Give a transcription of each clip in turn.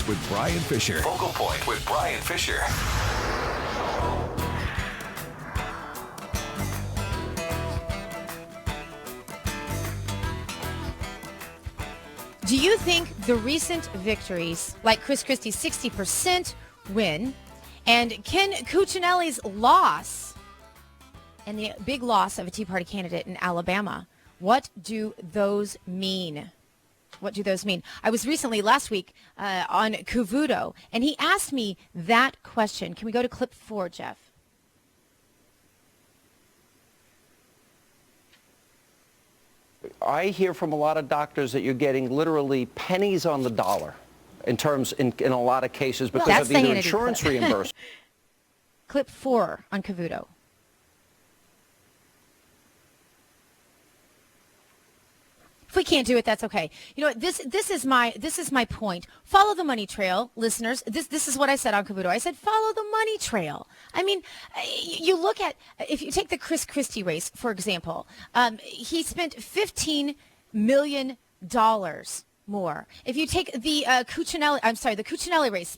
with Brian Fisher. Focal Point with Brian Fisher. Do you think the recent victories, like Chris Christie's 60% win, and Ken Cuccinelli's loss, and the big loss of a Tea Party candidate in Alabama, what do those mean? What do those mean? I was recently, last week, on Cavuto, and he asked me that question. Can we go to clip 4, Jeff? I hear from a lot of doctors that you're getting literally pennies on the dollar in a lot of cases because of either insurance reimbursement. Clip 4 on Cavuto. If we can't do it, that's okay. You know what? This is my point. Follow the money trail, listeners. This is what I said on Cavuto. I said follow the money trail. I mean, you look at, if you take the Chris Christie race, for example, he spent $15 million more. If you take the Cuccinelli race,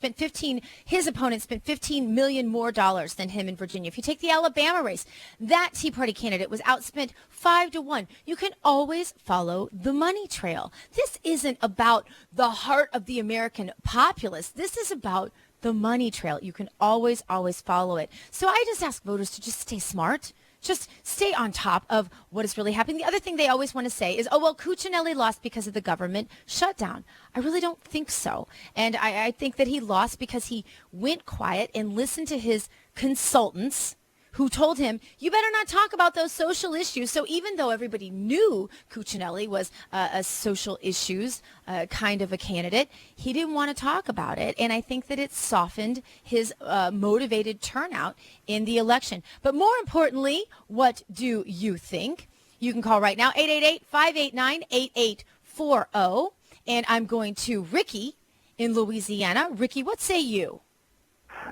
his opponent spent $15 million more than him in Virginia. If you take the Alabama race, that Tea Party candidate was outspent 5-1. You can always follow the money trail. This isn't about the heart of the American populace. This is about the money trail. You can always follow it. So I just ask voters to just stay smart. Just stay on top of what is really happening. The other thing they always want to say is, oh, well, Cuccinelli lost because of the government shutdown. I really don't think so. And I think that he lost because he went quiet and listened to his consultants who told him, you better not talk about those social issues. So even though everybody knew Cuccinelli was a social issues kind of a candidate, he didn't want to talk about it. And I think that it softened his motivated turnout in the election. But more importantly, what do you think? You can call right now, 888-589-8840. And I'm going to Ricky in Louisiana. Ricky, what say you?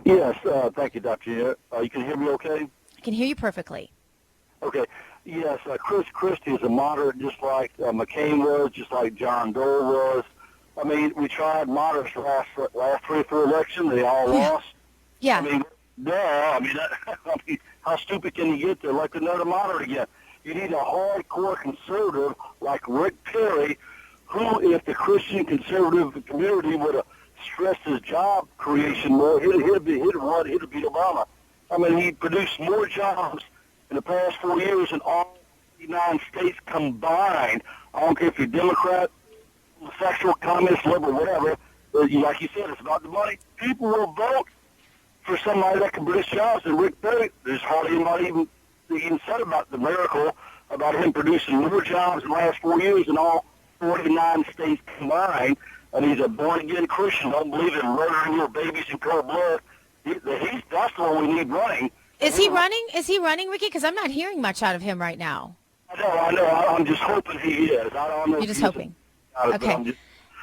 Yes, thank you, Dr. Gina. You can hear me okay? I can hear you perfectly. Okay. Yes, Chris Christie is a moderate just like McCain was, just like John Dole was. I mean, we tried moderates last 3 or 4 elections. They all lost. Yeah. I mean, I mean, how stupid can you get to elect another moderate again? You need a hardcore conservative like Rick Perry, who, if the Christian conservative community would have stressed his job creation more, he'd have beat Obama. I mean, he produced more jobs in the past 4 years than all 49 states combined. I don't care if you're Democrat, sexual, communist, liberal, whatever. Like you said, it's about the money. People will vote for somebody that can produce jobs. And Rick Perry, there's hardly anybody even said about the miracle about him producing more jobs in the last 4 years than all 49 states combined. And he's a born-again Christian. Don't believe in murdering your babies in cold blood. That's the one we need running. Is he running? Is he running, Ricky? Because I'm not hearing much out of him right now. I know. I'm just hoping he is. I don't know. You're just hoping. Okay.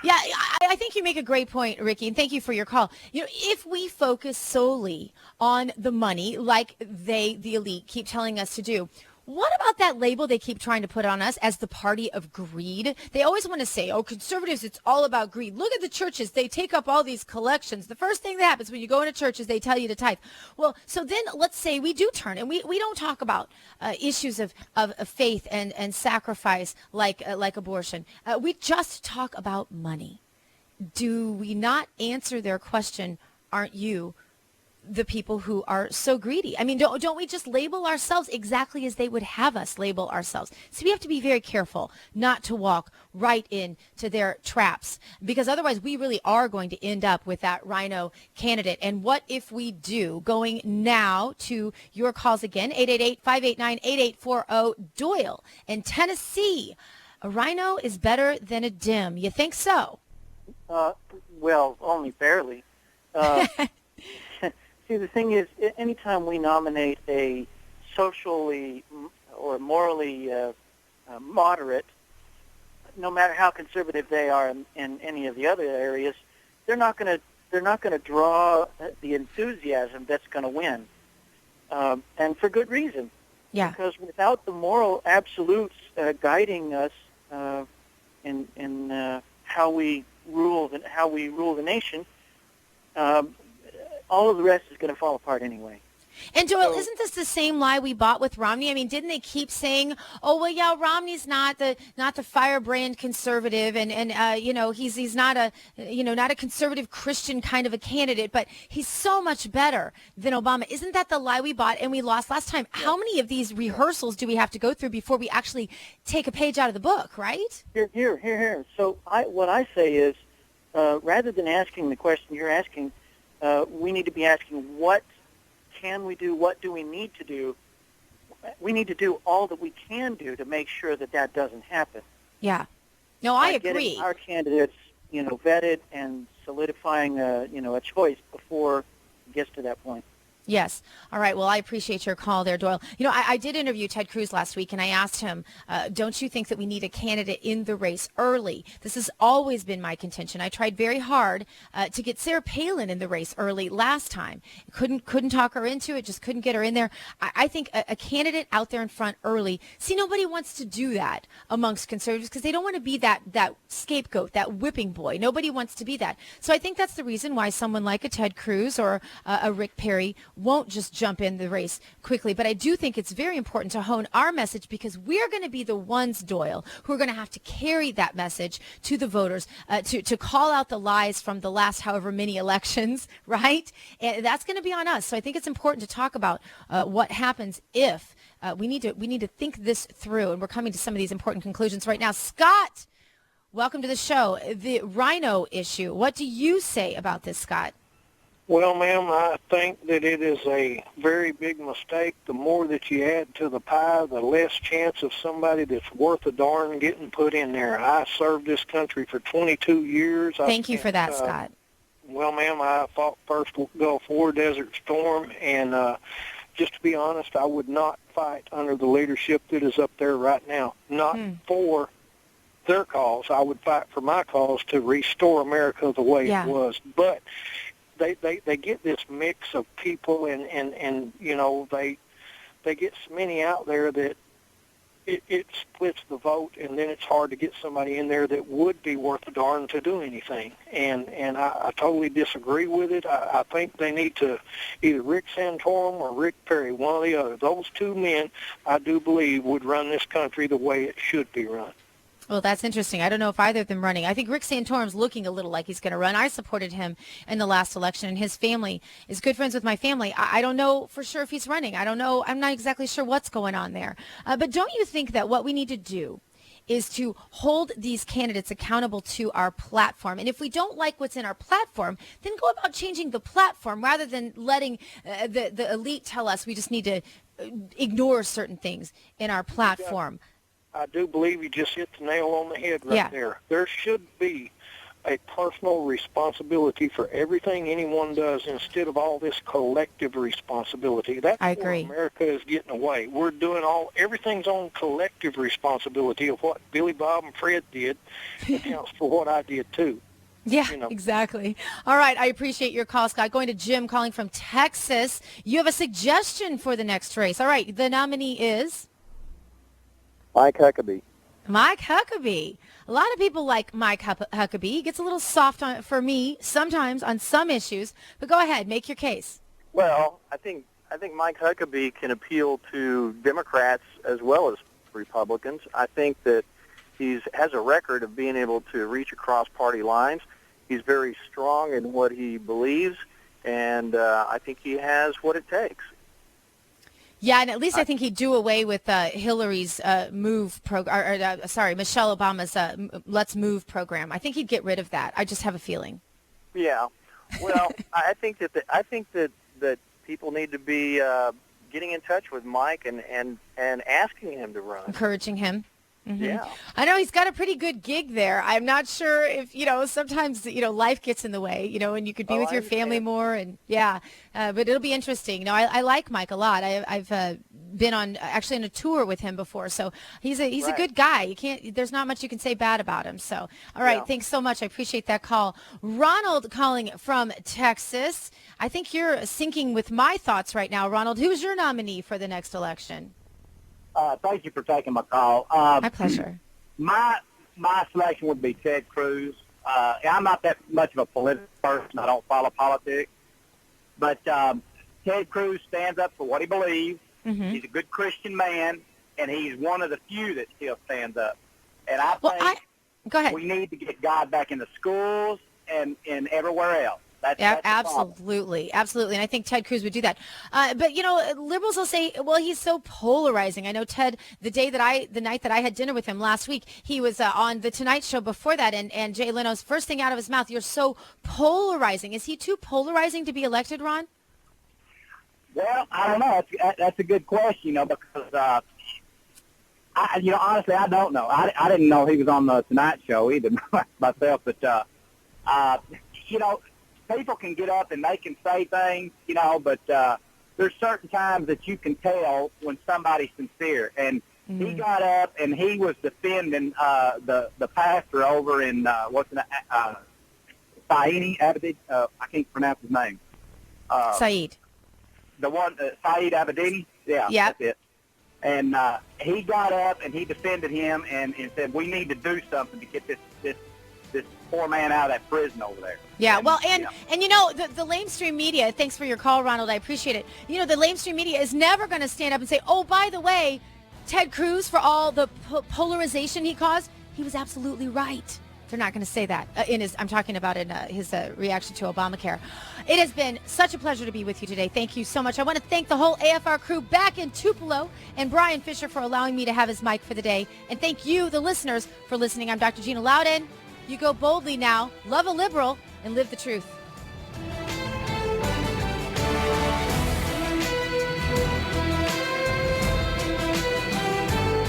Yeah, I think you make a great point, Ricky, and thank you for your call. You know, if we focus solely on the money, like the elite, keep telling us to do, what about that label they keep trying to put on us as the party of greed? They always want to say, oh, conservatives, it's all about greed. Look at the churches. They take up all these collections. The first thing that happens when you go into churches, they tell you to tithe. Well, so then let's say we do turn, and we don't talk about issues of faith and sacrifice like abortion. We just talk about money. Do we not answer their question, aren't you the people who are so greedy? I mean, don't we just label ourselves exactly as they would have us label ourselves? So we have to be very careful not to walk right into their traps, because otherwise we really are going to end up with that rhino candidate. And what if we do? Going now to your calls again, 888-589-8840. Doyle in Tennessee. A rhino is better than a dim. You think so? Well, only barely. See, the thing is, anytime we nominate a socially or morally moderate, no matter how conservative they are in any of the other areas, they're not going to draw the enthusiasm that's going to win, and for good reason. Yeah. Because without the moral absolutes guiding us in how we rule the nation, all of the rest is going to fall apart anyway. And Doyle, isn't this the same lie we bought with Romney? I mean, didn't they keep saying, "Oh, well, yeah, Romney's not the firebrand conservative, and he's not a conservative Christian kind of a candidate, but he's so much better than Obama." Isn't that the lie we bought and we lost last time? Yeah. How many of these rehearsals do we have to go through before we actually take a page out of the book? Right? Here. So what I say is, rather than asking the question you're asking, we need to be asking, what can we do? What do we need to do? We need to do all that we can do to make sure that doesn't happen. Yeah. No, I agree. Getting our candidates, vetted and solidifying, a choice before it gets to that point. Yes. All right. Well, I appreciate your call there, Doyle. I did interview Ted Cruz last week, and I asked him, don't you think that we need a candidate in the race early? This has always been my contention. I tried very hard to get Sarah Palin in the race early last time. Couldn't talk her into it, just couldn't get her in there. I think a candidate out there in front early. See, nobody wants to do that amongst conservatives because they don't want to be that scapegoat, that whipping boy. Nobody wants to be that. So I think that's the reason why someone like a Ted Cruz or a Rick Perry won't just jump in the race quickly. But I do think it's very important to hone our message because we're going to be the ones, Doyle, who are going to have to carry that message to the voters, to call out the lies from the last however many elections, right? And that's going to be on us. So I think it's important to talk about what happens if we need to think this through. And we're coming to some of these important conclusions right now. Scott, welcome to the show. The rhino issue. What do you say about this, Scott? Well, ma'am, I think that it is a very big mistake. The more that you add to the pie, the less chance of somebody that's worth a darn getting put in there. I served this country for 22 years. Thank you for that, Scott. Well, ma'am, I fought First Gulf War, Desert Storm, and just to be honest, I would not fight under the leadership that is up there right now. Not for their cause. I would fight for my cause to restore America the way it was. But they get this mix of people, and they get so many out there that it splits the vote, and then it's hard to get somebody in there that would be worth a darn to do anything. And I totally disagree with it. I think they need to either Rick Santorum or Rick Perry, one or the other. Those two men, I do believe, would run this country the way it should be run. Well, that's interesting. I don't know if either of them running. I think Rick Santorum's looking a little like he's going to run. I supported him in the last election, and his family is good friends with my family. I don't know for sure if he's running. I don't know. I'm not exactly sure what's going on there. But don't you think that what we need to do is to hold these candidates accountable to our platform? And if we don't like what's in our platform, then go about changing the platform rather than letting the elite tell us we just need to ignore certain things in our platform. I do believe you just hit the nail on the head right there. There should be a personal responsibility for everything anyone does instead of all this collective responsibility. That's where America is getting away. We're doing everything's on collective responsibility of what Billy Bob and Fred did accounts for what I did too. Yeah, exactly. All right. I appreciate your call, Scott. Going to Jim calling from Texas. You have a suggestion for the next race. All right. The nominee is? Mike Huckabee. Mike Huckabee. A lot of people like Mike Huckabee. He gets a little soft for me sometimes on some issues. But go ahead, make your case. Well, I think Mike Huckabee can appeal to Democrats as well as Republicans. I think that he has a record of being able to reach across party lines. He's very strong in what he believes, and I think he has what it takes. Yeah, and at least I think he'd do away with Hillary's Michelle Obama's Let's Move program. I think he'd get rid of that. I just have a feeling. Yeah, well, I think that people need to be getting in touch with Mike and asking him to run, encouraging him. Mm-hmm. Yeah. I know he's got a pretty good gig there. I'm not sure if, sometimes, life gets in the way, and you could be with your family more and but it'll be interesting. I like Mike a lot. I've been on a tour with him before. So he's a good guy. There's not much you can say bad about him. So, all right. Thanks so much. I appreciate that call. Ronald calling from Texas. I think you're syncing with my thoughts right now. Ronald, who's your nominee for the next election? Thank you for taking my call. My pleasure. My selection would be Ted Cruz. I'm not that much of a political person. I don't follow politics. But Ted Cruz stands up for what he believes. Mm-hmm. He's a good Christian man, and he's one of the few that still stands up. And I think go ahead. We need to get God back in the schools and everywhere else. That's absolutely. And I think Ted Cruz would do that. But liberals will say, well, he's so polarizing. I know Ted, the night that I had dinner with him last week, he was on the Tonight Show before that, and Jay Leno's first thing out of his mouth, you're so polarizing. Is he too polarizing to be elected, Ron? Well, I don't know. That's a good question, because honestly, I don't know. I didn't know he was on the Tonight Show either myself, but people can get up and they can say things, but there's certain times that you can tell when somebody's sincere. And he got up and he was defending the pastor over in Saeed Abedini. I can't pronounce his name. Saeed. The one, Saeed Abedini. Yeah, yep. That's it. And he got up and he defended him and said, we need to do something to get this poor man out of that prison over there. Yeah, well, and the lamestream media, thanks for your call, Ronald, I appreciate it. The lamestream media is never going to stand up and say, oh, by the way, Ted Cruz, for all the polarization he caused, he was absolutely right. They're not going to say that I'm talking about in his reaction to Obamacare. It has been such a pleasure to be with you today. Thank you so much. I want to thank the whole AFR crew back in Tupelo and Brian Fisher for allowing me to have his mic for the day. And thank you, the listeners, for listening. I'm Dr. Gina Loudon. You go boldly now, love a liberal, and live the truth.